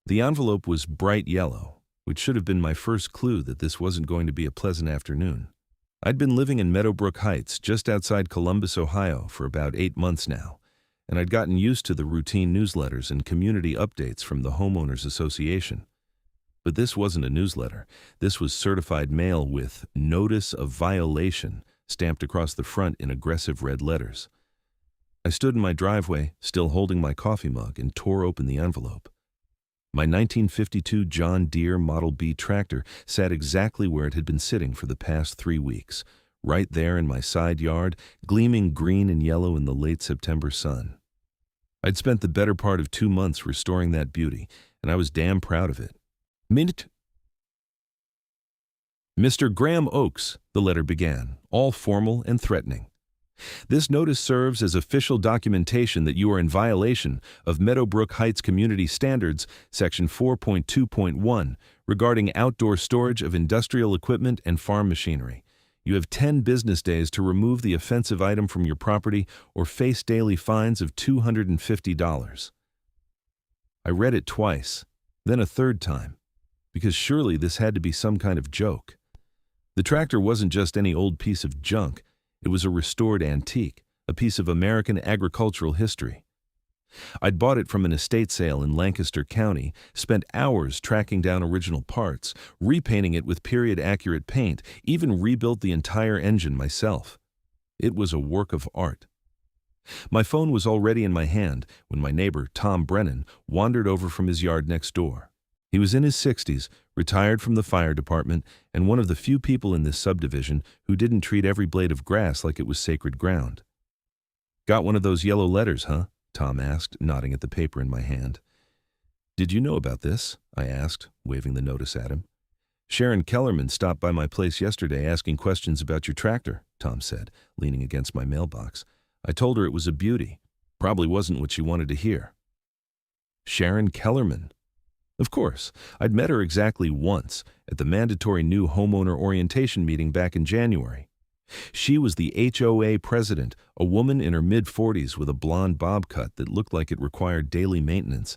The envelope was bright yellow, which should have been my first clue that this wasn't going to be a pleasant afternoon. I'd been living in Meadowbrook Heights, just outside Columbus, Ohio, for about 8 months now, and I'd gotten used to the routine newsletters and community updates from the Homeowners Association. But this wasn't a newsletter. This was certified mail with "Notice of Violation" stamped across the front in aggressive red letters. I stood in my driveway, still holding my coffee mug, and tore open the envelope. My 1952 John Deere Model B tractor sat exactly where it had been sitting for the past 3 weeks, right there in my side yard, gleaming green and yellow in the late September sun. I'd spent the better part of 2 months restoring that beauty, and I was damn proud of it. Mr. Graham Oakes, the letter began, all formal and threatening. This notice serves as official documentation that you are in violation of Meadowbrook Heights Community Standards, Section 4.2.1, regarding outdoor storage of industrial equipment and farm machinery. You have 10 business days to remove the offensive item from your property or face daily fines of $250. I read it twice, then a third time, because surely this had to be some kind of joke. The tractor wasn't just any old piece of junk. It was a restored antique, a piece of American agricultural history. I'd bought it from an estate sale in Lancaster County, spent hours tracking down original parts, repainting it with period-accurate paint, even rebuilt the entire engine myself. It was a work of art. My phone was already in my hand when my neighbor, Tom Brennan, wandered over from his yard next door. He was in his 60s, retired from the fire department, and one of the few people in this subdivision who didn't treat every blade of grass like it was sacred ground. "Got one of those yellow letters, huh?" Tom asked, nodding at the paper in my hand. "Did you know about this?" I asked, waving the notice at him. "Sharon Kellerman stopped by my place yesterday asking questions about your tractor," Tom said, leaning against my mailbox. "I told her it was a beauty. Probably wasn't what she wanted to hear." Sharon Kellerman. Of course, I'd met her exactly once at the mandatory new homeowner orientation meeting back in January. She was the HOA president, a woman in her mid-40s with a blonde bob cut that looked like it required daily maintenance,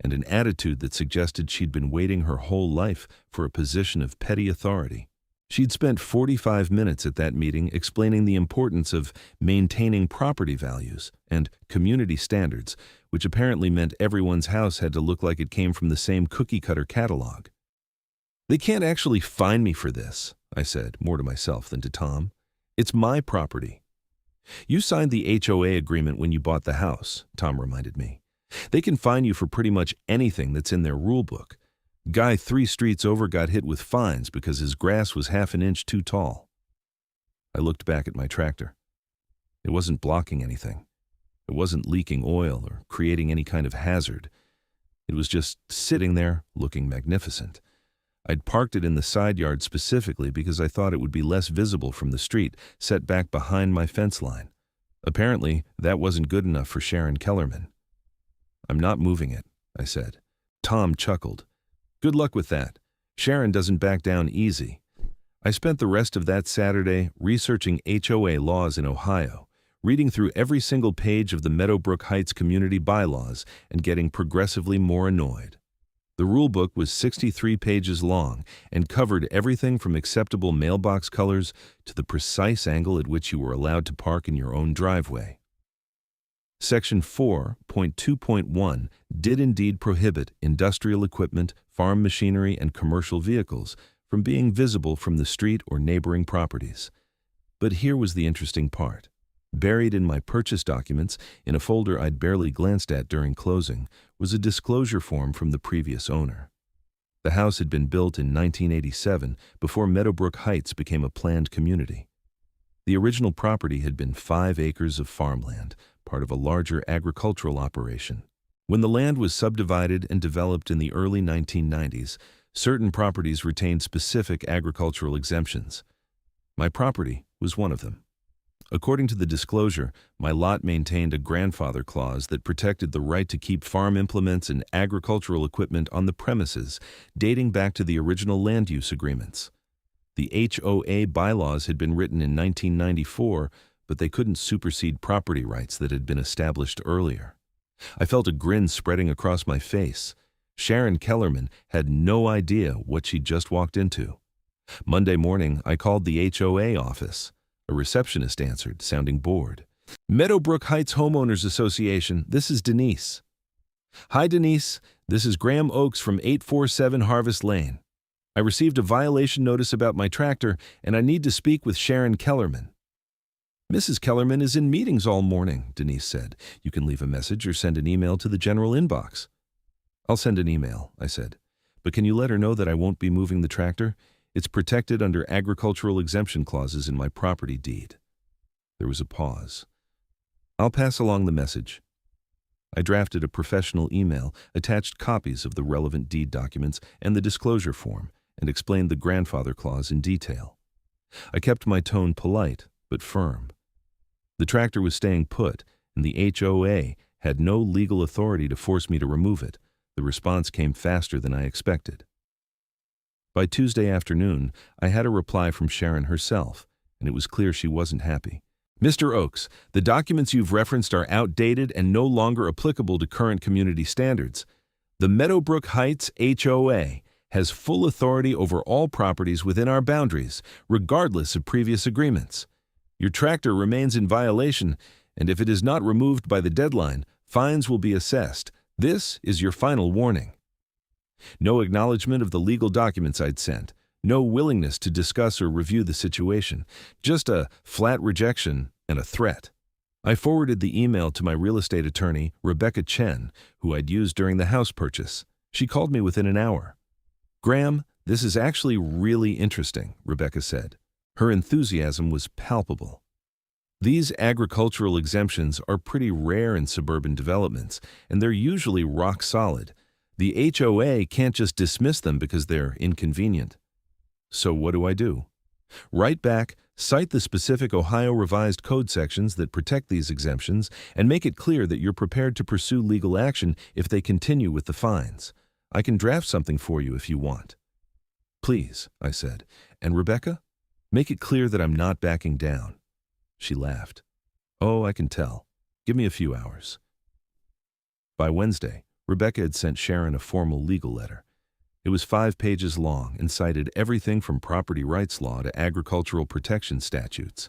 and an attitude that suggested she'd been waiting her whole life for a position of petty authority. She'd spent 45 minutes at that meeting explaining the importance of maintaining property values and community standards, which apparently meant everyone's house had to look like it came from the same cookie-cutter catalog. "They can't actually fine me for this," I said, more to myself than to Tom. "It's my property." "You signed the HOA agreement when you bought the house," Tom reminded me. "They can fine you for pretty much anything that's in their rule book. Guy 3 streets over got hit with fines because his grass was half an inch too tall." I looked back at my tractor. It wasn't blocking anything. It wasn't leaking oil or creating any kind of hazard. It was just sitting there, looking magnificent. I'd parked it in the side yard specifically because I thought it would be less visible from the street, set back behind my fence line. Apparently, that wasn't good enough for Sharon Kellerman. "I'm not moving it," I said. Tom chuckled. "Good luck with that. Sharon doesn't back down easy." I spent the rest of that Saturday researching HOA laws in Ohio, reading through every single page of the Meadowbrook Heights community bylaws and getting progressively more annoyed. The rulebook was 63 pages long and covered everything from acceptable mailbox colors to the precise angle at which you were allowed to park in your own driveway. Section 4.2.1 did indeed prohibit industrial equipment, farm machinery, and commercial vehicles from being visible from the street or neighboring properties. But here was the interesting part. Buried in my purchase documents, in a folder I'd barely glanced at during closing, was a disclosure form from the previous owner. The house had been built in 1987, before Meadowbrook Heights became a planned community. The original property had been 5 acres of farmland, part of a larger agricultural operation. When the land was subdivided and developed in the early 1990s, certain properties retained specific agricultural exemptions. My property was one of them. According to the disclosure, my lot maintained a grandfather clause that protected the right to keep farm implements and agricultural equipment on the premises, dating back to the original land use agreements. The HOA bylaws had been written in 1994, but they couldn't supersede property rights that had been established earlier. I felt a grin spreading across my face. Sharon Kellerman had no idea what she'd just walked into. Monday morning, I called the HOA office. A receptionist answered, sounding bored. Meadowbrook Heights Homeowners Association, this is Denise. Hi, Denise. This is Graham Oakes from 847 Harvest Lane. I received a violation notice about my tractor, and I need to speak with Sharon Kellerman. Mrs. Kellerman is in meetings all morning, Denise said. You can leave a message or send an email to the general inbox. I'll send an email, I said. But can you let her know that I won't be moving the tractor? It's protected under agricultural exemption clauses in my property deed. There was a pause. I'll pass along the message. I drafted a professional email, attached copies of the relevant deed documents and the disclosure form, and explained the grandfather clause in detail. I kept my tone polite, but firm. The tractor was staying put, and the HOA had no legal authority to force me to remove it. The response came faster than I expected. By Tuesday afternoon, I had a reply from Sharon herself, and it was clear she wasn't happy. Mr. Oakes, the documents you've referenced are outdated and no longer applicable to current community standards. The Meadowbrook Heights HOA has full authority over all properties within our boundaries, regardless of previous agreements. Your tractor remains in violation, and if it is not removed by the deadline, fines will be assessed. This is your final warning. No acknowledgement of the legal documents I'd sent. No willingness to discuss or review the situation. Just a flat rejection and a threat. I forwarded the email to my real estate attorney, Rebecca Chen, who I'd used during the house purchase. She called me within an hour. Graham, this is actually really interesting, Rebecca said. Her enthusiasm was palpable. These agricultural exemptions are pretty rare in suburban developments, and they're usually rock solid. The HOA can't just dismiss them because they're inconvenient. So what do I do? Write back, cite the specific Ohio Revised Code sections that protect these exemptions, and make it clear that you're prepared to pursue legal action if they continue with the fines. I can draft something for you if you want. Please, I said. And Rebecca? Make it clear that I'm not backing down. She laughed. Oh, I can tell. Give me a few hours. By Wednesday, Rebecca had sent Sharon a formal legal letter. It was 5 pages long and cited everything from property rights law to agricultural protection statutes.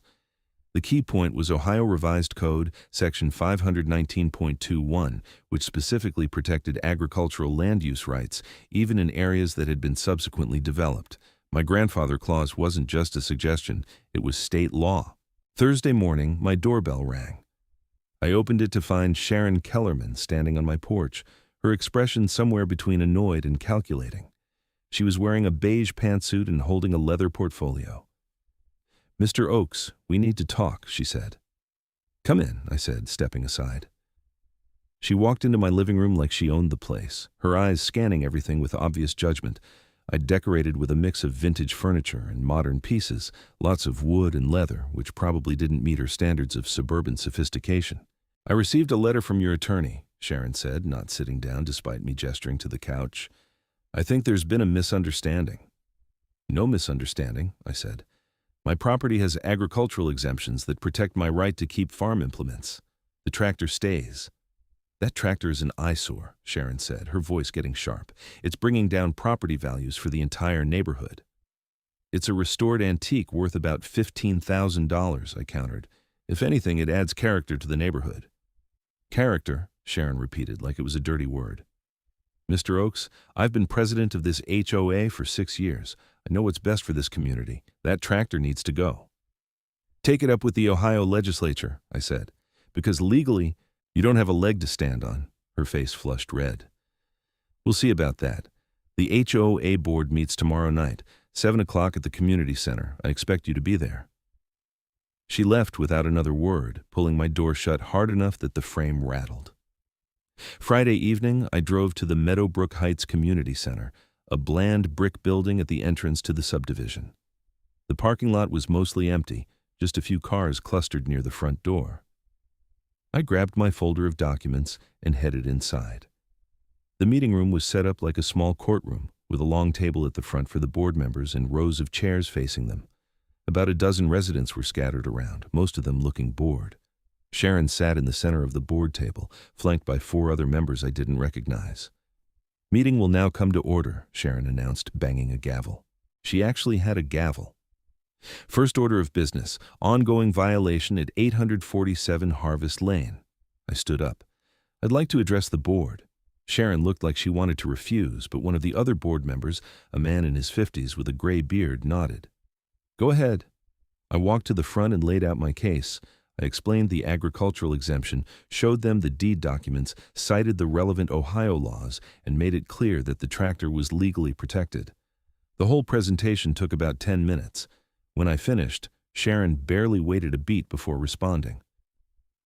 The key point was Ohio Revised Code, Section 519.21, which specifically protected agricultural land use rights, even in areas that had been subsequently developed. My grandfather clause wasn't just a suggestion, it was state law. Thursday morning, my doorbell rang. I opened it to find Sharon Kellerman standing on my porch, her expression somewhere between annoyed and calculating. She was wearing a beige pantsuit and holding a leather portfolio. Mr. Oakes, we need to talk, she said. Come in, I said, stepping aside. She walked into my living room like she owned the place, her eyes scanning everything with obvious judgment. I'd decorated with a mix of vintage furniture and modern pieces, lots of wood and leather, which probably didn't meet her standards of suburban sophistication. I received a letter from your attorney, Sharon said, not sitting down despite me gesturing to the couch. I think there's been a misunderstanding. No misunderstanding, I said. My property has agricultural exemptions that protect my right to keep farm implements. The tractor stays. That tractor is an eyesore, Sharon said, her voice getting sharp. It's bringing down property values for the entire neighborhood. It's a restored antique worth about $15,000, I countered. If anything, it adds character to the neighborhood. Character, Sharon repeated like it was a dirty word. Mr. Oakes, I've been president of this HOA for 6 years. I know what's best for this community. That tractor needs to go. Take it up with the Ohio legislature, I said, because legally, you don't have a leg to stand on. Her face flushed red. We'll see about that. The HOA board meets tomorrow night, 7 o'clock at the community center. I expect you to be there. She left without another word, pulling my door shut hard enough that the frame rattled. Friday evening, I drove to the Meadowbrook Heights Community Center, a bland brick building at the entrance to the subdivision. The parking lot was mostly empty, just a few cars clustered near the front door. I grabbed my folder of documents and headed inside. The meeting room was set up like a small courtroom, with a long table at the front for the board members and rows of chairs facing them. About a dozen residents were scattered around, most of them looking bored. Sharon sat in the center of the board table, flanked by 4 other members I didn't recognize. Meeting will now come to order, Sharon announced, banging a gavel. She actually had a gavel. First order of business, ongoing violation at 847 Harvest Lane. I stood up. I'd like to address the board. Sharon looked like she wanted to refuse, but one of the other board members, a man in his 50s with a gray beard, nodded. Go ahead. I walked to the front and laid out my case. I explained the agricultural exemption, showed them the deed documents, cited the relevant Ohio laws, and made it clear that the tractor was legally protected. The whole presentation took about 10 minutes. When I finished, Sharon barely waited a beat before responding.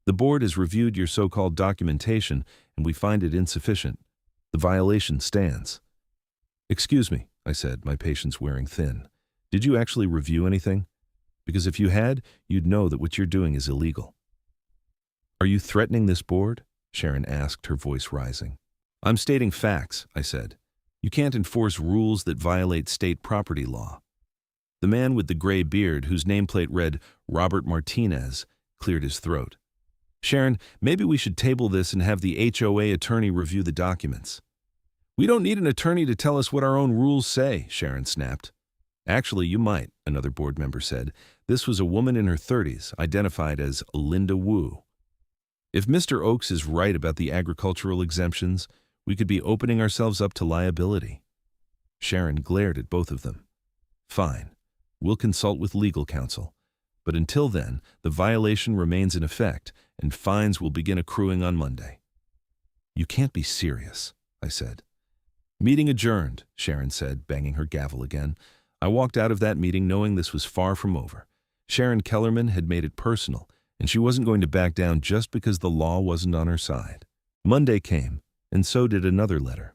The board has reviewed your so-called documentation, and we find it insufficient. The violation stands. Excuse me, I said, my patience wearing thin. Did you actually review anything? Because if you had, you'd know that what you're doing is illegal. Are you threatening this board? Sharon asked, her voice rising. I'm stating facts, I said. You can't enforce rules that violate state property law. The man with the gray beard, whose nameplate read Robert Martinez, cleared his throat. Sharon, maybe we should table this and have the HOA attorney review the documents. We don't need an attorney to tell us what our own rules say, Sharon snapped. Actually, you might, another board member said. This was a woman in her 30s, identified as Linda Wu. If Mr. Oakes is right about the agricultural exemptions, we could be opening ourselves up to liability. Sharon glared at both of them. Fine, we'll consult with legal counsel. But until then, the violation remains in effect, and fines will begin accruing on Monday. You can't be serious, I said. Meeting adjourned, Sharon said, banging her gavel again. I walked out of that meeting knowing this was far from over. Sharon Kellerman had made it personal, and she wasn't going to back down just because the law wasn't on her side. Monday came, and so did another letter.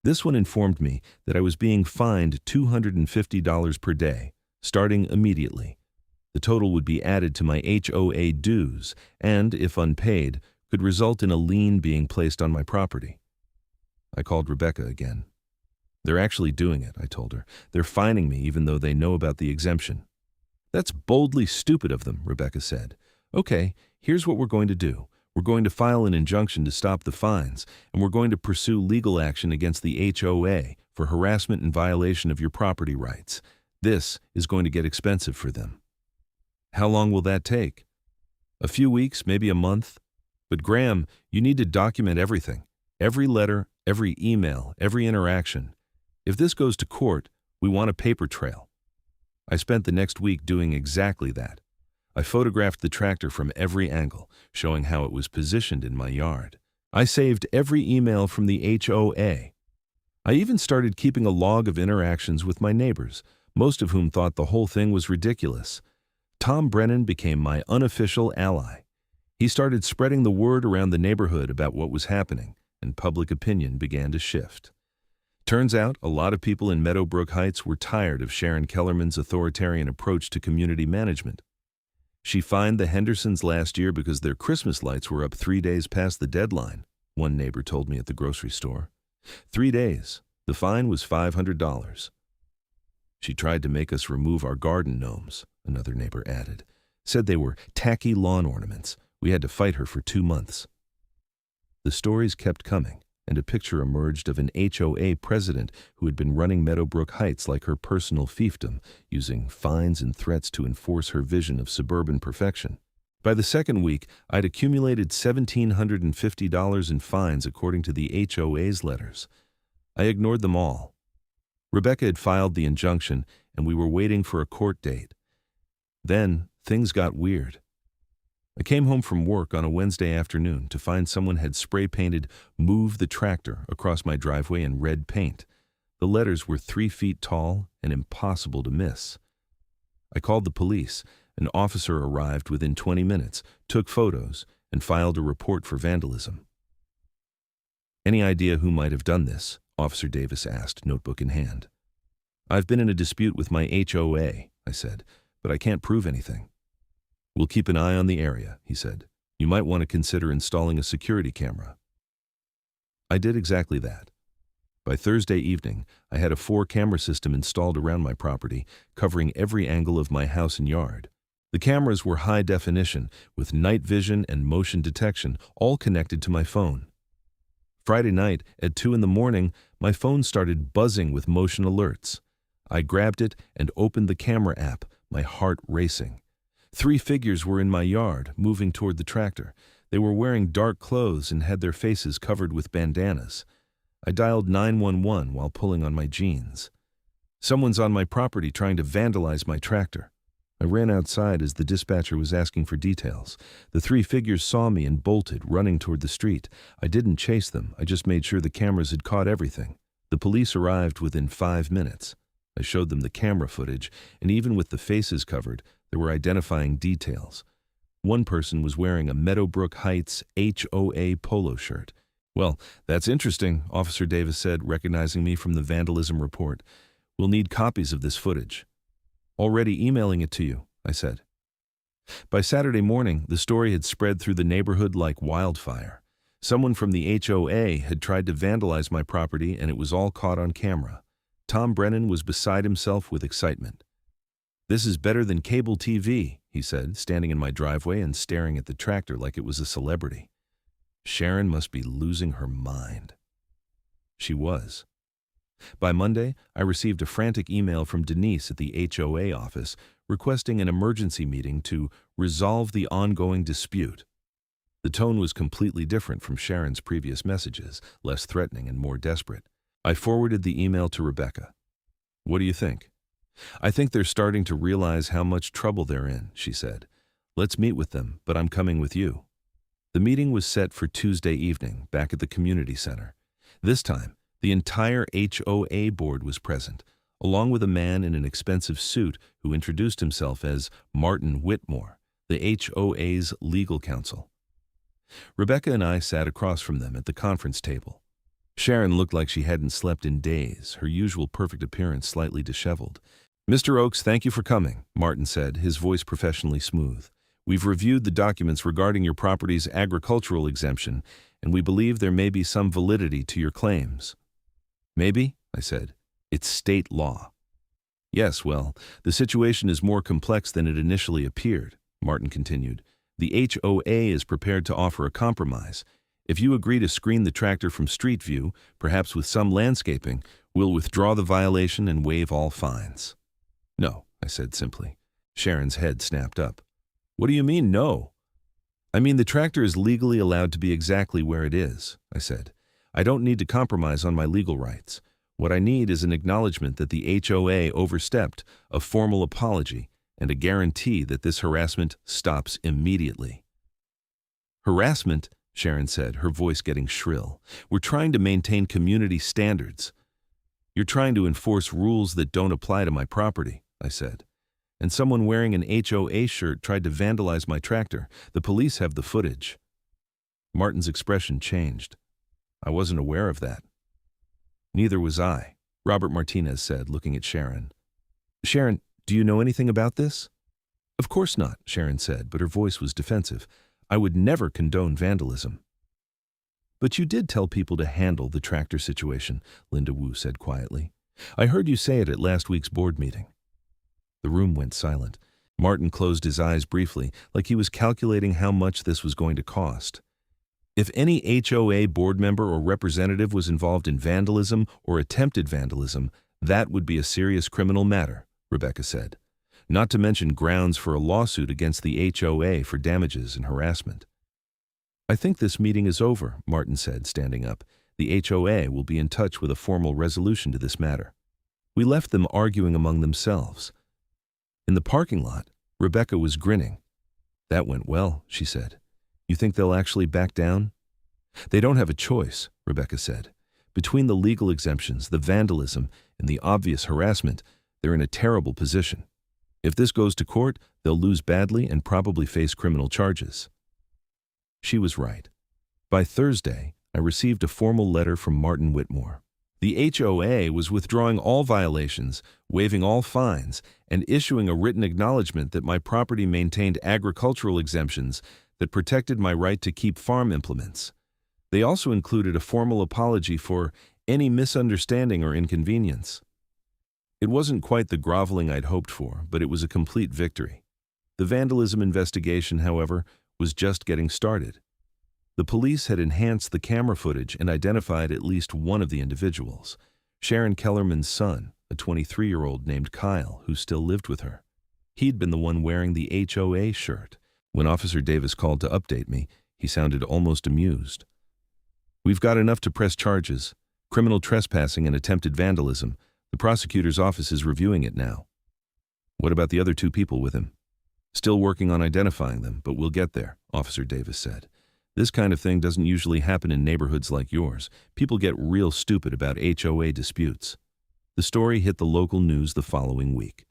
This one informed me that I was being fined $250 per day, starting immediately. The total would be added to my HOA dues and, if unpaid, could result in a lien being placed on my property. I called Rebecca again. They're actually doing it, I told her. They're fining me even though they know about the exemption. That's boldly stupid of them, Rebecca said. Okay, here's what we're going to do. We're going to file an injunction to stop the fines, and we're going to pursue legal action against the HOA for harassment and violation of your property rights. This is going to get expensive for them. How long will that take? A few weeks, maybe a month. But Graham, you need to document everything. Every letter, every email, every interaction. If this goes to court, we want a paper trail. I spent the next week doing exactly that. I photographed the tractor from every angle, showing how it was positioned in my yard. I saved every email from the HOA. I even started keeping a log of interactions with my neighbors, most of whom thought the whole thing was ridiculous. Tom Brennan became my unofficial ally. He started spreading the word around the neighborhood about what was happening, and public opinion began to shift. Turns out, a lot of people in Meadowbrook Heights were tired of Sharon Kellerman's authoritarian approach to community management. She fined the Hendersons last year because their Christmas lights were up 3 days past the deadline, one neighbor told me at the grocery store. 3 days. The fine was $500. She tried to make us remove our garden gnomes, another neighbor added. Said they were tacky lawn ornaments. We had to fight her for 2 months. The stories kept coming, and a picture emerged of an HOA president who had been running Meadowbrook Heights like her personal fiefdom, using fines and threats to enforce her vision of suburban perfection. By the second week, I'd accumulated $1,750 in fines according to the HOA's letters. I ignored them all. Rebecca had filed the injunction, and we were waiting for a court date. Then, things got weird. I came home from work on a Wednesday afternoon to find someone had spray-painted "Move the Tractor" across my driveway in red paint. The letters were 3 feet tall and impossible to miss. I called the police. An officer arrived within 20 minutes, took photos, and filed a report for vandalism. Any idea who might have done this? Officer Davis asked, notebook in hand. I've been in a dispute with my HOA, I said, but I can't prove anything. We'll keep an eye on the area, he said. You might want to consider installing a security camera. I did exactly that. By Thursday evening, I had a 4-camera system installed around my property, covering every angle of my house and yard. The cameras were high definition, with night vision and motion detection, all connected to my phone. Friday night, at 2 in the morning, my phone started buzzing with motion alerts. I grabbed it and opened the camera app, my heart racing. 3 figures were in my yard, moving toward the tractor. They were wearing dark clothes and had their faces covered with bandanas. I dialed 911 while pulling on my jeans. Someone's on my property trying to vandalize my tractor. I ran outside as the dispatcher was asking for details. The 3 figures saw me and bolted, running toward the street. I didn't chase them. I just made sure the cameras had caught everything. The police arrived within 5 minutes. I showed them the camera footage, and even with the faces covered, there were identifying details. One person was wearing a Meadowbrook Heights HOA polo shirt. "Well, that's interesting," Officer Davis said, recognizing me from the vandalism report. "We'll need copies of this footage." "Already emailing it to you," I said. By Saturday morning, the story had spread through the neighborhood like wildfire. Someone from the HOA had tried to vandalize my property, and it was all caught on camera. Tom Brennan was beside himself with excitement. "This is better than cable TV," he said, standing in my driveway and staring at the tractor like it was a celebrity. Sharon must be losing her mind. She was. By Monday, I received a frantic email from Denise at the HOA office requesting an emergency meeting to resolve the ongoing dispute. The tone was completely different from Sharon's previous messages, less threatening and more desperate. I forwarded the email to Rebecca. "What do you think?" "I think they're starting to realize how much trouble they're in," she said. "Let's meet with them, but I'm coming with you." The meeting was set for Tuesday evening, back at the community center. This time, the entire HOA board was present, along with a man in an expensive suit who introduced himself as Martin Whitmore, the HOA's legal counsel. Rebecca and I sat across from them at the conference table. Sharon looked like she hadn't slept in days, her usual perfect appearance slightly disheveled. "Mr. Oakes, thank you for coming," Martin said, his voice professionally smooth. "We've reviewed the documents regarding your property's agricultural exemption, and we believe there may be some validity to your claims." "Maybe?" I said. "It's state law." "Yes, well, the situation is more complex than it initially appeared," Martin continued. "The HOA is prepared to offer a compromise. If you agree to screen the tractor from street view, perhaps with some landscaping, we'll withdraw the violation and waive all fines." "No," I said simply. Sharon's head snapped up. "What do you mean, no?" "I mean the tractor is legally allowed to be exactly where it is," I said. "I don't need to compromise on my legal rights. What I need is an acknowledgement that the HOA overstepped, a formal apology, and a guarantee that this harassment stops immediately." "Harassment?" Sharon said, her voice getting shrill. "We're trying to maintain community standards." "You're trying to enforce rules that don't apply to my property," I said. "And someone wearing an HOA shirt tried to vandalize my tractor. The police have the footage." Martin's expression changed. "I wasn't aware of that." "Neither was I," Robert Martinez said, looking at Sharon. "Sharon, do you know anything about this?" "Of course not," Sharon said, but her voice was defensive. "I would never condone vandalism." "But you did tell people to handle the tractor situation," Linda Wu said quietly. "I heard you say it at last week's board meeting." The room went silent. Martin closed his eyes briefly, like he was calculating how much this was going to cost. "If any HOA board member or representative was involved in vandalism or attempted vandalism, that would be a serious criminal matter," Rebecca said. "Not to mention grounds for a lawsuit against the HOA for damages and harassment." "I think this meeting is over," Martin said, standing up. "The HOA will be in touch with a formal resolution to this matter." We left them arguing among themselves. In the parking lot, Rebecca was grinning. "That went well," she said. "You think they'll actually back down?" "They don't have a choice," Rebecca said. "Between the legal exemptions, the vandalism, and the obvious harassment, they're in a terrible position. If this goes to court, they'll lose badly and probably face criminal charges." She was right. By Thursday, I received a formal letter from Martin Whitmore. The HOA was withdrawing all violations, waiving all fines, and issuing a written acknowledgement that my property maintained agricultural exemptions that protected my right to keep farm implements. They also included a formal apology for any misunderstanding or inconvenience. It wasn't quite the groveling I'd hoped for, but it was a complete victory. The vandalism investigation, however, was just getting started. The police had enhanced the camera footage and identified at least one of the individuals, Sharon Kellerman's son, a 23-year-old named Kyle, who still lived with her. He'd been the one wearing the HOA shirt. When Officer Davis called to update me, he sounded almost amused. "We've got enough to press charges. Criminal trespassing and attempted vandalism. The prosecutor's office is reviewing it now." "What about the other 2 people with him?" "Still working on identifying them, but we'll get there," Officer Davis said. "This kind of thing doesn't usually happen in neighborhoods like yours. People get real stupid about HOA disputes." The story hit the local news the following week.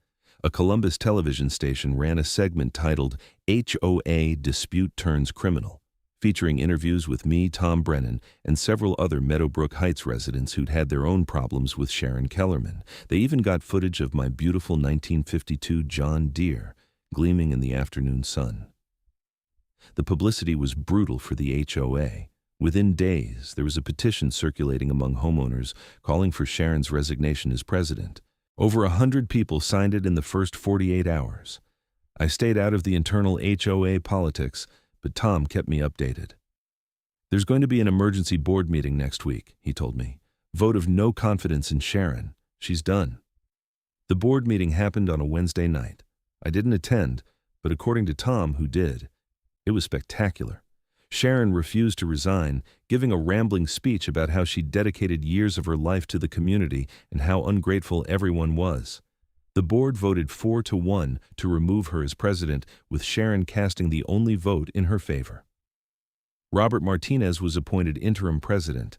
A Columbus television station ran a segment titled HOA Dispute Turns Criminal, featuring interviews with me, Tom Brennan, and several other Meadowbrook Heights residents who'd had their own problems with Sharon Kellerman. They even got footage of my beautiful 1952 John Deere gleaming in the afternoon sun. The publicity was brutal for the HOA. Within days, there was a petition circulating among homeowners calling for Sharon's resignation as president. Over 100 people signed it in the first 48 hours. I stayed out of the internal HOA politics, but Tom kept me updated. "There's going to be an emergency board meeting next week," he told me. "Vote of no confidence in Sharon. She's done." The board meeting happened on a Wednesday night. I didn't attend, but according to Tom, who did, it was spectacular. Sharon refused to resign, giving a rambling speech about how she'd dedicated years of her life to the community and how ungrateful everyone was. The board voted 4-1 to remove her as president, with Sharon casting the only vote in her favor. Robert Martinez was appointed interim president.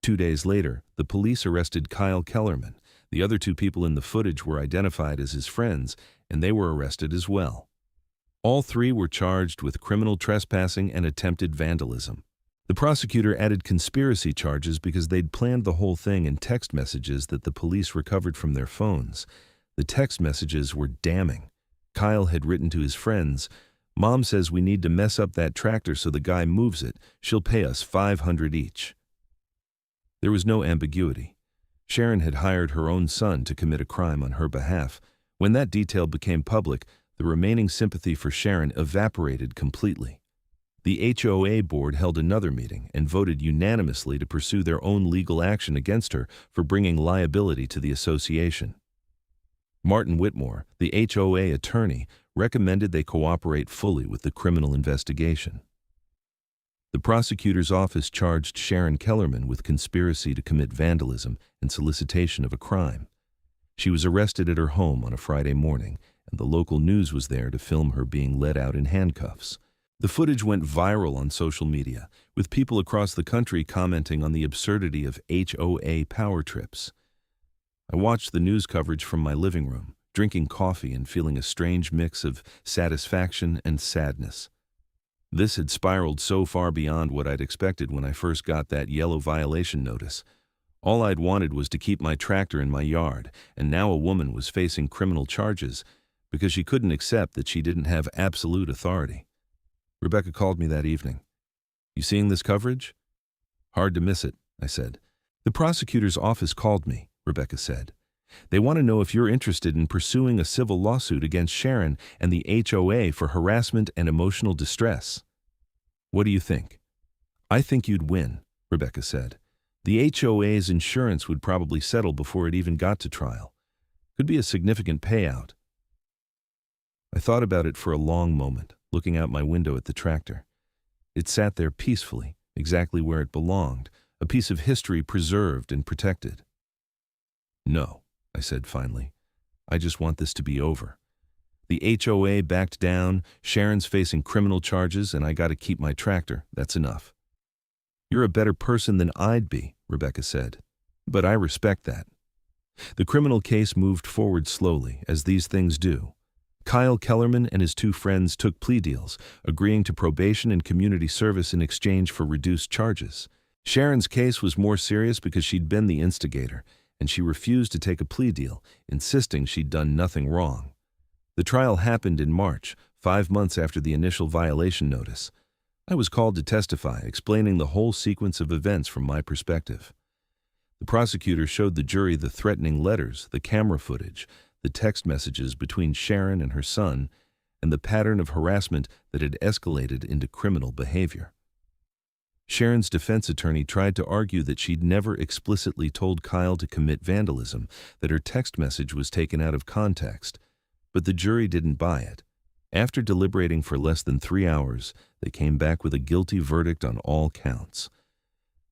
2 days later, the police arrested Kyle Kellerman. The other 2 people in the footage were identified as his friends, and they were arrested as well. All 3 were charged with criminal trespassing and attempted vandalism. The prosecutor added conspiracy charges because they'd planned the whole thing in text messages that the police recovered from their phones. The text messages were damning. Kyle had written to his friends, "Mom says we need to mess up that tractor so the guy moves it. She'll pay us $500 each." There was no ambiguity. Sharon had hired her own son to commit a crime on her behalf. When that detail became public, the remaining sympathy for Sharon evaporated completely. The HOA board held another meeting and voted unanimously to pursue their own legal action against her for bringing liability to the association. Martin Whitmore, the HOA attorney, recommended they cooperate fully with the criminal investigation. The prosecutor's office charged Sharon Kellerman with conspiracy to commit vandalism and solicitation of a crime. She was arrested at her home on a Friday morning, and the local news was there to film her being led out in handcuffs. The footage went viral on social media, with people across the country commenting on the absurdity of HOA power trips. I watched the news coverage from my living room, drinking coffee and feeling a strange mix of satisfaction and sadness. This had spiraled so far beyond what I'd expected when I first got that yellow violation notice. All I'd wanted was to keep my tractor in my yard, and now a woman was facing criminal charges because she couldn't accept that she didn't have absolute authority. Rebecca called me that evening. "You seeing this coverage?" "Hard to miss it," I said. "The prosecutor's office called me," Rebecca said. "They want to know if you're interested in pursuing a civil lawsuit against Sharon and the HOA for harassment and emotional distress." "What do you think?" "I think you'd win," Rebecca said. "The HOA's insurance would probably settle before it even got to trial. Could be a significant payout." I thought about it for a long moment, looking out my window at the tractor. It sat there peacefully, exactly where it belonged, a piece of history preserved and protected. "No," I said finally. "I just want this to be over. The HOA backed down, Sharon's facing criminal charges, and I got to keep my tractor. That's enough." "You're a better person than I'd be," Rebecca said. "But I respect that." The criminal case moved forward slowly, as these things do. Kyle Kellerman and his 2 friends took plea deals, agreeing to probation and community service in exchange for reduced charges. Sharon's case was more serious because she'd been the instigator, and she refused to take a plea deal, insisting she'd done nothing wrong. The trial happened in March, 5 months after the initial violation notice. I was called to testify, explaining the whole sequence of events from my perspective. The prosecutor showed the jury the threatening letters, the camera footage, the text messages between Sharon and her son, and the pattern of harassment that had escalated into criminal behavior. Sharon's defense attorney tried to argue that she'd never explicitly told Kyle to commit vandalism, that her text message was taken out of context, but the jury didn't buy it. After deliberating for less than 3 hours, they came back with a guilty verdict on all counts.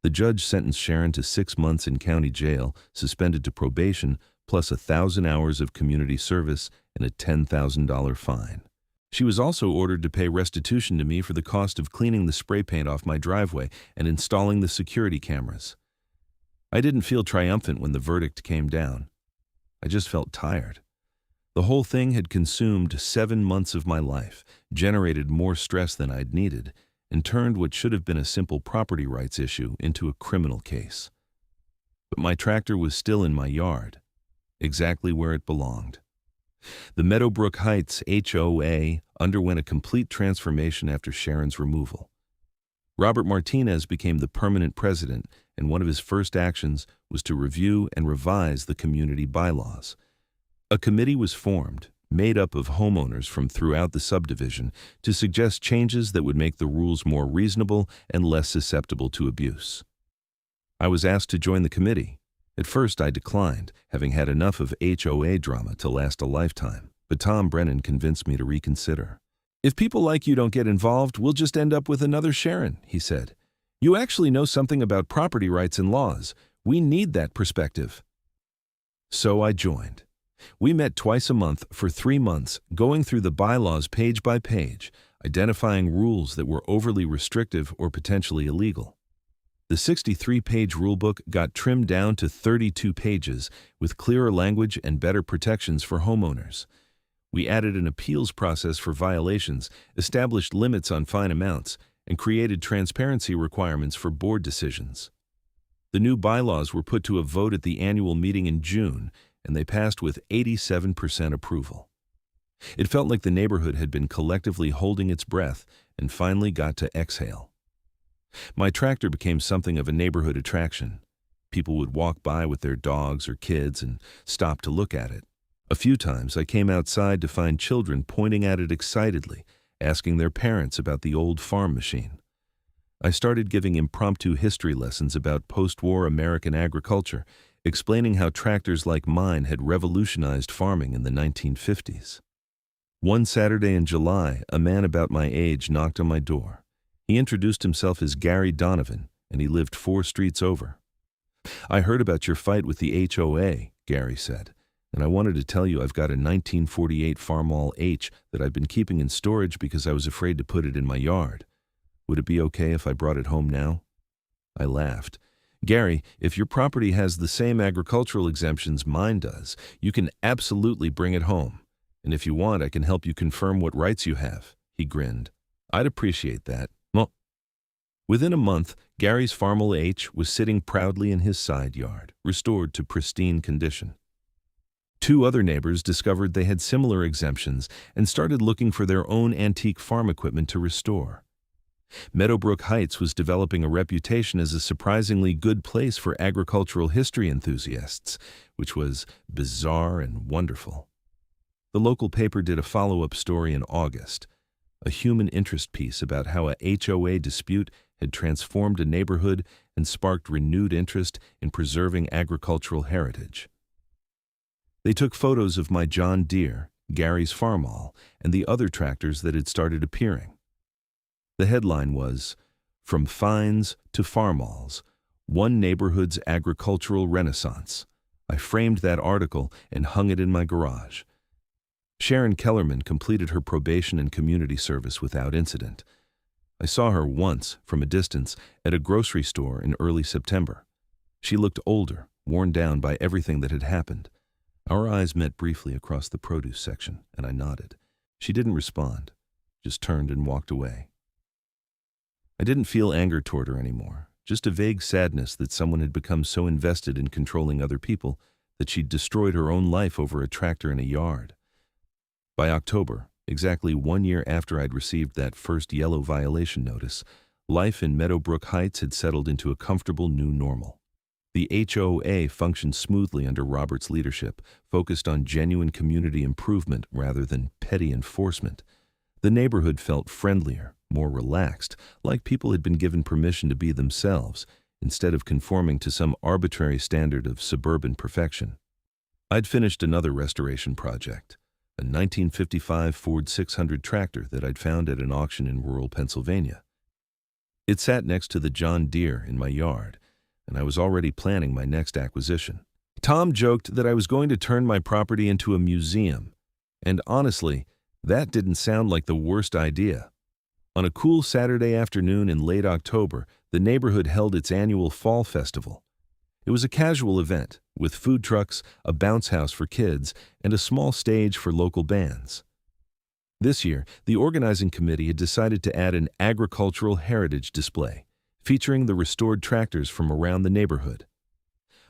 The judge sentenced Sharon to 6 months in county jail, suspended to probation, plus 1,000 hours of community service and a $10,000 fine. She was also ordered to pay restitution to me for the cost of cleaning the spray paint off my driveway and installing the security cameras. I didn't feel triumphant when the verdict came down. I just felt tired. The whole thing had consumed 7 months of my life, generated more stress than I'd needed, and turned what should have been a simple property rights issue into a criminal case. But my tractor was still in my yard, exactly where it belonged. The Meadowbrook Heights HOA underwent a complete transformation after Sharon's removal. Robert Martinez became the permanent president, and one of his first actions was to review and revise the community bylaws. A committee was formed, made up of homeowners from throughout the subdivision, to suggest changes that would make the rules more reasonable and less susceptible to abuse. I was asked to join the committee. At first I declined, having had enough of HOA drama to last a lifetime, but Tom Brennan convinced me to reconsider. "If people like you don't get involved, we'll just end up with another Sharon," he said. "You actually know something about property rights and laws. We need that perspective." So I joined. We met twice a month for 3 months, going through the bylaws page by page, identifying rules that were overly restrictive or potentially illegal. The 63-page rulebook got trimmed down to 32 pages, with clearer language and better protections for homeowners. We added an appeals process for violations, established limits on fine amounts, and created transparency requirements for board decisions. The new bylaws were put to a vote at the annual meeting in June, and they passed with 87% approval. It felt like the neighborhood had been collectively holding its breath and finally got to exhale. My tractor became something of a neighborhood attraction. People would walk by with their dogs or kids and stop to look at it. A few times I came outside to find children pointing at it excitedly, asking their parents about the old farm machine. I started giving impromptu history lessons about post-war American agriculture, explaining how tractors like mine had revolutionized farming in the 1950s. One Saturday in July, a man about my age knocked on my door. He introduced himself as Gary Donovan, and he lived 4 streets over. "I heard about your fight with the HOA," Gary said, "and I wanted to tell you I've got a 1948 Farmall H that I've been keeping in storage because I was afraid to put it in my yard. Would it be okay if I brought it home now?" I laughed. "Gary, if your property has the same agricultural exemptions mine does, you can absolutely bring it home. And if you want, I can help you confirm what rights you have." He grinned. "I'd appreciate that." Within a month, Gary's Farmall H was sitting proudly in his side yard, restored to pristine condition. 2 other neighbors discovered they had similar exemptions and started looking for their own antique farm equipment to restore. Meadowbrook Heights was developing a reputation as a surprisingly good place for agricultural history enthusiasts, which was bizarre and wonderful. The local paper did a follow-up story in August, a human interest piece about how a HOA dispute had transformed a neighborhood and sparked renewed interest in preserving agricultural heritage. They took photos of my John Deere, Gary's Farmall, and the other tractors that had started appearing. The headline was, "From Fines to Farmalls, One Neighborhood's Agricultural Renaissance." I framed that article and hung it in my garage. Sharon Kellerman completed her probation and community service without incident. I saw her once, from a distance, at a grocery store in early September. She looked older, worn down by everything that had happened. Our eyes met briefly across the produce section, and I nodded. She didn't respond, just turned and walked away. I didn't feel anger toward her anymore, just a vague sadness that someone had become so invested in controlling other people that she'd destroyed her own life over a tractor in a yard. By October, exactly 1 year after I'd received that first yellow violation notice, life in Meadowbrook Heights had settled into a comfortable new normal. The HOA functioned smoothly under Robert's leadership, focused on genuine community improvement rather than petty enforcement. The neighborhood felt friendlier, more relaxed, like people had been given permission to be themselves, instead of conforming to some arbitrary standard of suburban perfection. I'd finished another restoration project, a 1955 Ford 600 tractor that I'd found at an auction in rural Pennsylvania. It sat next to the John Deere in my yard, and I was already planning my next acquisition. Tom joked that I was going to turn my property into a museum, and honestly, that didn't sound like the worst idea. On a cool Saturday afternoon in late October, the neighborhood held its annual Fall Festival. It was a casual event, with food trucks, a bounce house for kids, and a small stage for local bands. This year, the organizing committee had decided to add an agricultural heritage display, featuring the restored tractors from around the neighborhood.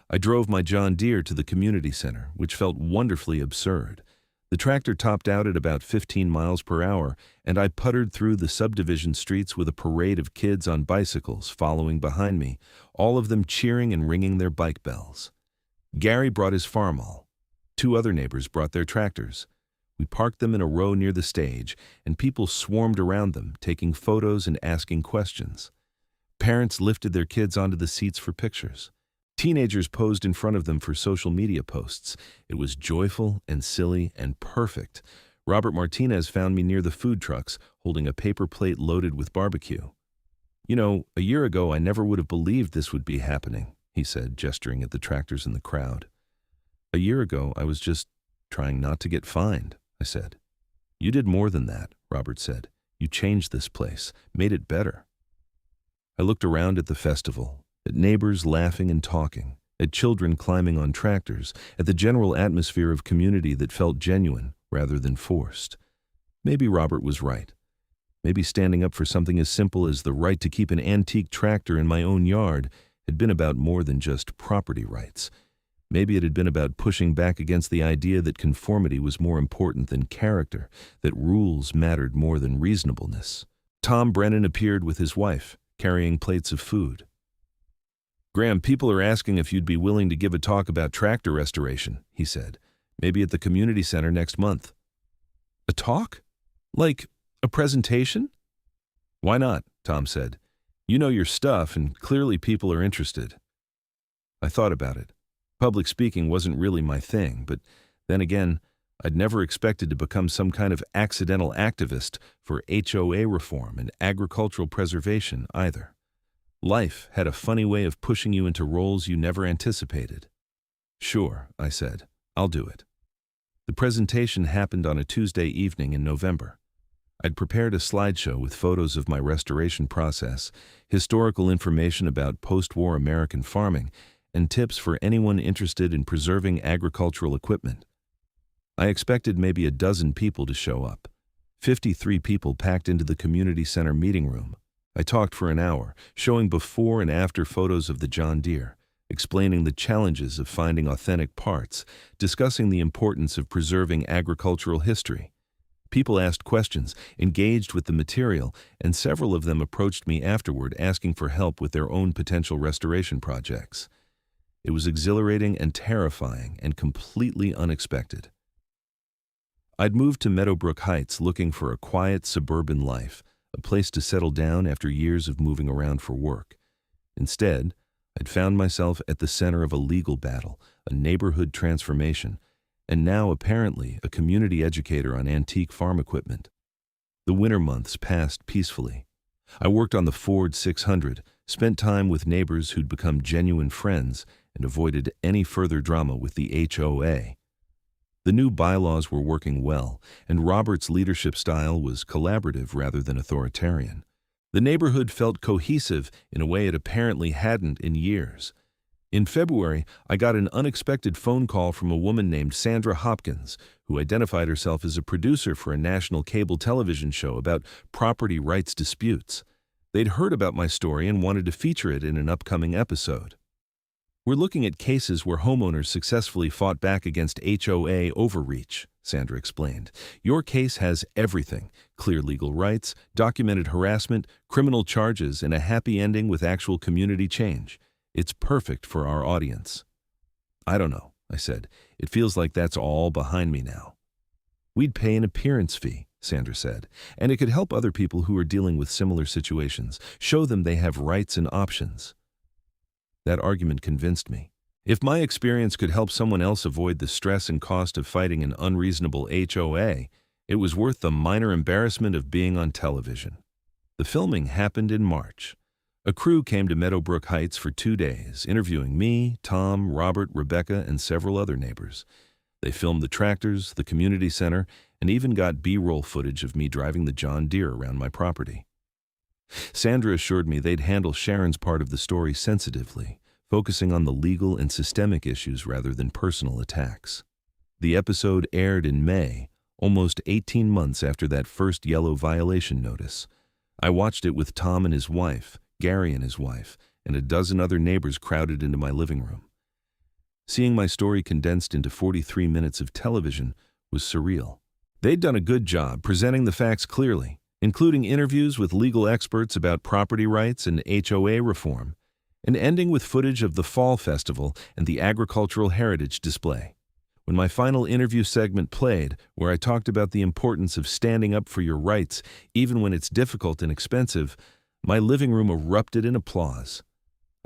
I drove my John Deere to the community center, which felt wonderfully absurd. The tractor topped out at about 15 miles per hour, and I puttered through the subdivision streets with a parade of kids on bicycles following behind me, all of them cheering and ringing their bike bells. Gary brought his farmall. 2 other neighbors brought their tractors. We parked them in a row near the stage, and people swarmed around them, taking photos and asking questions. Parents lifted their kids onto the seats for pictures. Teenagers posed in front of them for social media posts. It was joyful and silly and perfect. Robert Martinez found me near the food trucks, holding a paper plate loaded with barbecue. "You know, a year ago I never would have believed this would be happening," he said, gesturing at the tractors in the crowd. "A year ago I was just trying not to get fined," I said. "You did more than that," Robert said. "You changed this place, made it better." I looked around at the festival, at neighbors laughing and talking, at children climbing on tractors, at the general atmosphere of community that felt genuine rather than forced. Maybe Robert was right. Maybe standing up for something as simple as the right to keep an antique tractor in my own yard had been about more than just property rights. Maybe it had been about pushing back against the idea that conformity was more important than character, that rules mattered more than reasonableness. Tom Brennan appeared with his wife, carrying plates of food. "Graham, people are asking if you'd be willing to give a talk about tractor restoration," he said. "Maybe at the community center next month." "A talk? Like a presentation?" "Why not?" Tom said. "You know your stuff, and clearly people are interested." I thought about it. Public speaking wasn't really my thing, but then again, I'd never expected to become some kind of accidental activist for HOA reform and agricultural preservation either. Life had a funny way of pushing you into roles you never anticipated. "Sure," I said. "I'll do it." The presentation happened on a Tuesday evening in November. I'd prepared a slideshow with photos of my restoration process, historical information about post-war American farming, and tips for anyone interested in preserving agricultural equipment. I expected maybe a dozen people to show up. 53 people packed into the community center meeting room. I talked for an hour, showing before and after photos of the John Deere, explaining the challenges of finding authentic parts, discussing the importance of preserving agricultural history. People asked questions, engaged with the material, and several of them approached me afterward asking for help with their own potential restoration projects. It was exhilarating and terrifying and completely unexpected. I'd moved to Meadowbrook Heights looking for a quiet suburban life, a place to settle down after years of moving around for work. Instead, I'd found myself at the center of a legal battle, a neighborhood transformation, and now apparently a community educator on antique farm equipment. The winter months passed peacefully. I worked on the Ford 600, spent time with neighbors who'd become genuine friends, and avoided any further drama with the HOA. The new bylaws were working well, and Robert's leadership style was collaborative rather than authoritarian. The neighborhood felt cohesive in a way it apparently hadn't in years. In February, I got an unexpected phone call from a woman named Sandra Hopkins, who identified herself as a producer for a national cable television show about property rights disputes. They'd heard about my story and wanted to feature it in an upcoming episode. "We're looking at cases where homeowners successfully fought back against HOA overreach," Sandra explained. "Your case has everything: clear legal rights, documented harassment, criminal charges, and a happy ending with actual community change. It's perfect for our audience." "I don't know," I said. "It feels like that's all behind me now." "We'd pay an appearance fee," Sandra said, and it could help other people who are dealing with similar situations, show them they have rights and options. That argument convinced me. If my experience could help someone else avoid the stress and cost of fighting an unreasonable HOA, it was worth the minor embarrassment of being on television. The filming happened in March. A crew came to Meadowbrook Heights for 2 days, interviewing me, Tom, Robert, Rebecca, and several other neighbors. They filmed the tractors, the community center, and even got B-roll footage of me driving the John Deere around my property. Sandra assured me they'd handle Sharon's part of the story sensitively, focusing on the legal and systemic issues rather than personal attacks. The episode aired in May, almost 18 months after that first yellow violation notice. I watched it with Tom and his wife, Gary and his wife, and a dozen other neighbors crowded into my living room. Seeing my story condensed into 43 minutes of television was surreal. They'd done a good job presenting the facts clearly, including interviews with legal experts about property rights and HOA reform, and ending with footage of the Fall Festival and the Agricultural Heritage Display. When my final interview segment played, where I talked about the importance of standing up for your rights even when it's difficult and expensive, my living room erupted in applause.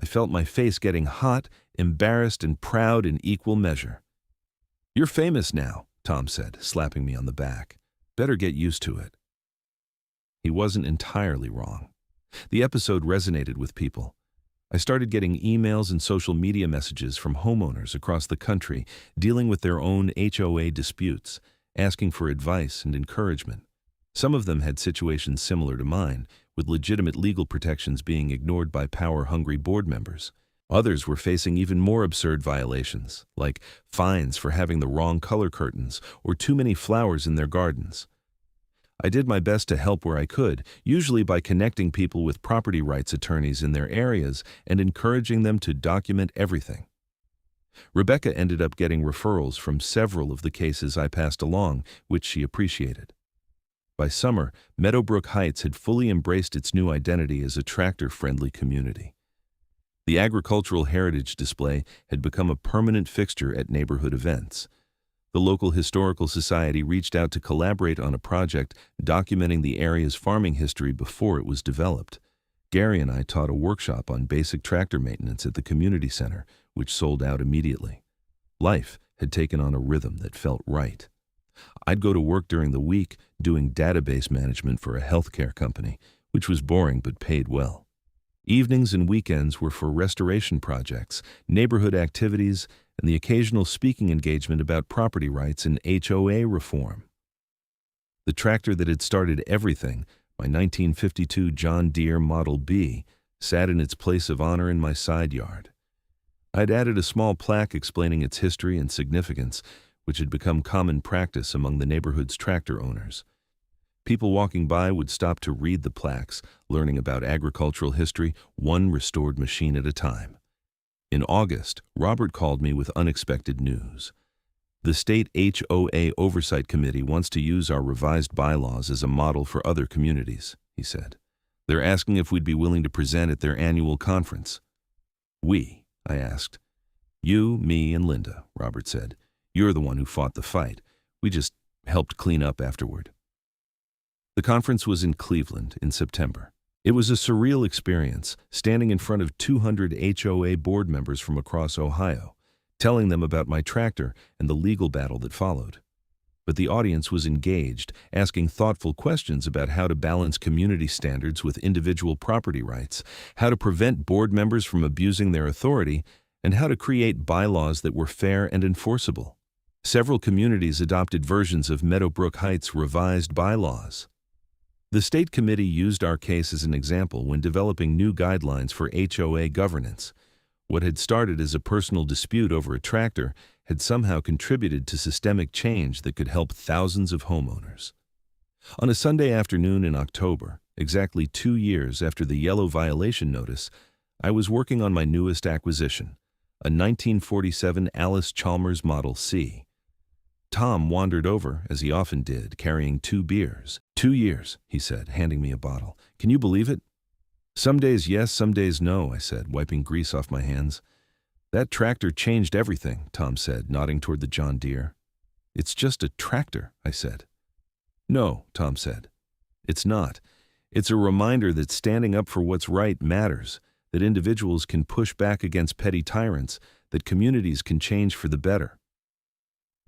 I felt my face getting hot, embarrassed, and proud in equal measure. "You're famous now," Tom said, slapping me on the back. "Better get used to it." He wasn't entirely wrong. The episode resonated with people. I started getting emails and social media messages from homeowners across the country dealing with their own HOA disputes, asking for advice and encouragement. Some of them had situations similar to mine, with legitimate legal protections being ignored by power-hungry board members. Others were facing even more absurd violations, like fines for having the wrong color curtains or too many flowers in their gardens. I did my best to help where I could, usually by connecting people with property rights attorneys in their areas and encouraging them to document everything. Rebecca ended up getting referrals from several of the cases I passed along, which she appreciated. By summer, Meadowbrook Heights had fully embraced its new identity as a tractor-friendly community. The Agricultural Heritage Display had become a permanent fixture at neighborhood events. The local historical society reached out to collaborate on a project documenting the area's farming history before it was developed. Gary and I taught a workshop on basic tractor maintenance at the community center, which sold out immediately. Life had taken on a rhythm that felt right. I'd go to work during the week doing database management for a healthcare company, which was boring but paid well. Evenings and weekends were for restoration projects, neighborhood activities, and the occasional speaking engagement about property rights and HOA reform. The tractor that had started everything, my 1952 John Deere Model B, sat in its place of honor in my side yard. I'd added a small plaque explaining its history and significance, which had become common practice among the neighborhood's tractor owners. People walking by would stop to read the plaques, learning about agricultural history, one restored machine at a time. In August, Robert called me with unexpected news. The state HOA Oversight Committee wants to use our revised bylaws as a model for other communities, he said. They're asking if we'd be willing to present at their annual conference. "We?" I asked. "You, me, and Linda," Robert said. "You're the one who fought the fight. We just helped clean up afterward." The conference was in Cleveland in September. It was a surreal experience, standing in front of 200 HOA board members from across Ohio, telling them about my tractor and the legal battle that followed. But the audience was engaged, asking thoughtful questions about how to balance community standards with individual property rights, how to prevent board members from abusing their authority, and how to create bylaws that were fair and enforceable. Several communities adopted versions of Meadowbrook Heights' revised bylaws. The state committee used our case as an example when developing new guidelines for HOA governance. What had started as a personal dispute over a tractor had somehow contributed to systemic change that could help thousands of homeowners. On a Sunday afternoon in October, exactly 2 years after the yellow violation notice, I was working on my newest acquisition, a 1947 Alice Chalmers Model C. Tom wandered over, as he often did, carrying 2 beers. 2 years, he said, handing me a bottle. "Can you believe it?" "Some days yes, some days no," I said, wiping grease off my hands. "That tractor changed everything," Tom said, nodding toward the John Deere. "It's just a tractor," I said. No, Tom said. It's not. It's a reminder that standing up for what's right matters, that individuals can push back against petty tyrants, that communities can change for the better.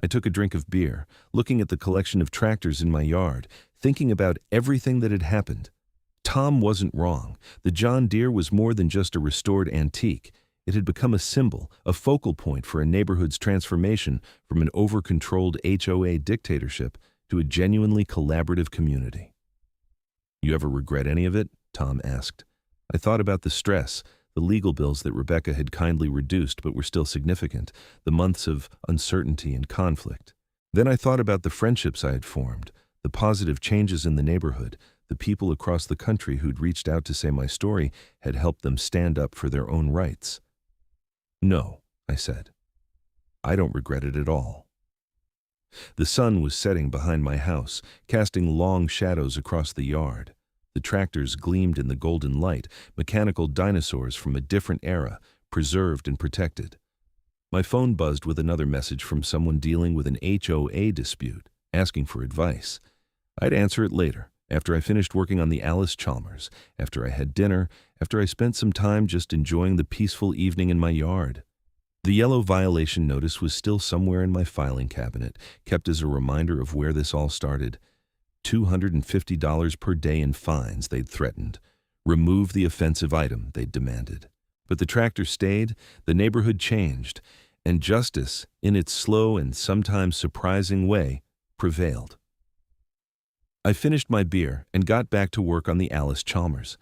I took a drink of beer, looking at the collection of tractors in my yard, thinking about everything that had happened. Tom wasn't wrong. The John Deere was more than just a restored antique. It had become a symbol, a focal point for a neighborhood's transformation from an over-controlled HOA dictatorship to a genuinely collaborative community. You ever regret any of it? Tom asked. I thought about the stress, the legal bills that Rebecca had kindly reduced but were still significant, the months of uncertainty and conflict. Then I thought about the friendships I had formed, the positive changes in the neighborhood, the people across the country who'd reached out to say my story had helped them stand up for their own rights. No, I said. I don't regret it at all. The sun was setting behind my house, casting long shadows across the yard. The tractors gleamed in the golden light, mechanical dinosaurs from a different era, preserved and protected. My phone buzzed with another message from someone dealing with an HOA dispute, asking for advice. I'd answer it later, after I finished working on the Alice Chalmers, after I had dinner, after I spent some time just enjoying the peaceful evening in my yard. The yellow violation notice was still somewhere in my filing cabinet, kept as a reminder of where this all started. $250 per day in fines, they'd threatened. Remove the offensive item, they'd demanded. But the tractor stayed, the neighborhood changed, and justice, in its slow and sometimes surprising way, prevailed. I finished my beer and got back to work on the Alice Chalmers.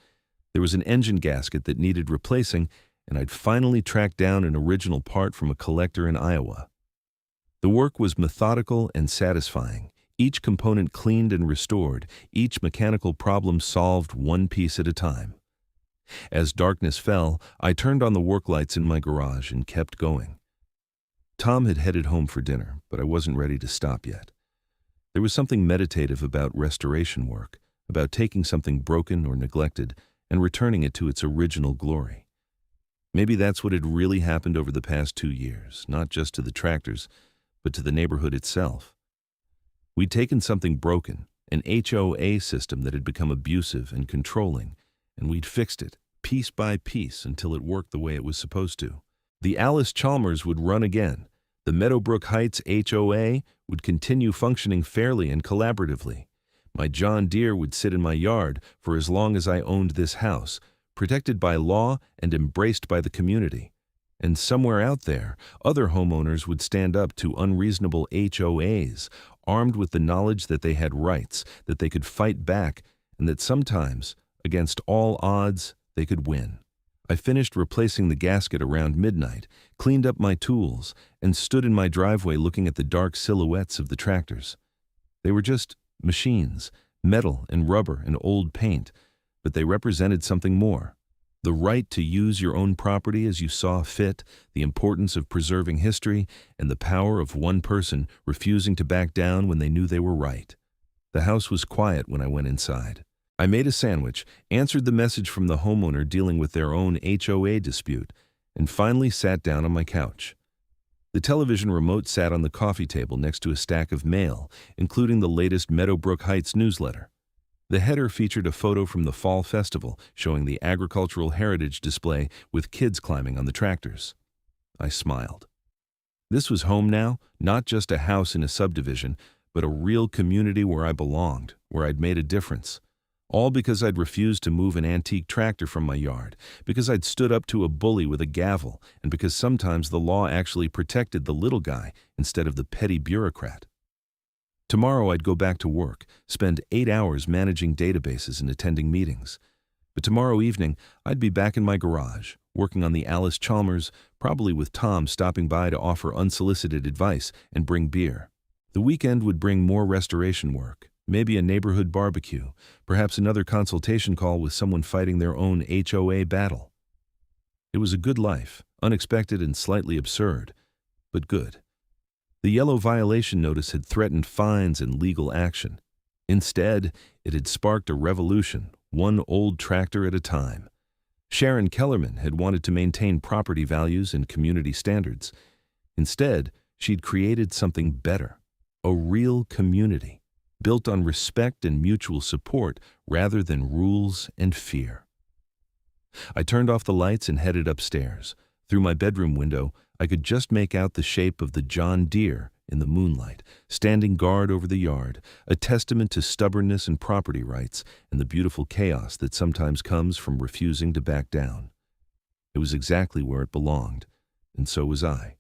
There was an engine gasket that needed replacing, and I'd finally tracked down an original part from a collector in Iowa. The work was methodical and satisfying, each component cleaned and restored, each mechanical problem solved one piece at a time. As darkness fell, I turned on the work lights in my garage and kept going. Tom had headed home for dinner, but I wasn't ready to stop yet. There was something meditative about restoration work, about taking something broken or neglected and returning it to its original glory. Maybe that's what had really happened over the past 2 years, not just to the tractors, but to the neighborhood itself. We'd taken something broken, an HOA system that had become abusive and controlling, and we'd fixed it, piece by piece, until it worked the way it was supposed to. The Alice Chalmers would run again. The Meadowbrook Heights HOA would continue functioning fairly and collaboratively. My John Deere would sit in my yard for as long as I owned this house, protected by law and embraced by the community. And somewhere out there, other homeowners would stand up to unreasonable HOAs, armed with the knowledge that they had rights, that they could fight back, and that sometimes, against all odds, they could win. I finished replacing the gasket around midnight, cleaned up my tools, and stood in my driveway looking at the dark silhouettes of the tractors. They were just machines, metal and rubber and old paint, but they represented something more. The right to use your own property as you saw fit, the importance of preserving history, and the power of one person refusing to back down when they knew they were right. The house was quiet when I went inside. I made a sandwich, answered the message from the homeowner dealing with their own HOA dispute, and finally sat down on my couch. The television remote sat on the coffee table next to a stack of mail, including the latest Meadowbrook Heights newsletter. The header featured a photo from the Fall Festival showing the agricultural heritage display with kids climbing on the tractors. I smiled. This was home now, not just a house in a subdivision, but a real community where I belonged, where I'd made a difference. All because I'd refused to move an antique tractor from my yard, because I'd stood up to a bully with a gavel, and because sometimes the law actually protected the little guy instead of the petty bureaucrat. Tomorrow I'd go back to work, spend 8 hours managing databases and attending meetings. But tomorrow evening, I'd be back in my garage, working on the Alice Chalmers, probably with Tom stopping by to offer unsolicited advice and bring beer. The weekend would bring more restoration work, maybe a neighborhood barbecue, perhaps another consultation call with someone fighting their own HOA battle. It was a good life, unexpected and slightly absurd, but good. The yellow violation notice had threatened fines and legal action. Instead, it had sparked a revolution, one old tractor at a time. Sharon Kellerman had wanted to maintain property values and community standards. Instead, she'd created something better, a real community. built on respect and mutual support rather than rules and fear. I turned off the lights and headed upstairs. Through my bedroom window, I could just make out the shape of the John Deere in the moonlight, standing guard over the yard, a testament to stubbornness and property rights and the beautiful chaos that sometimes comes from refusing to back down. It was exactly where it belonged, and so was I.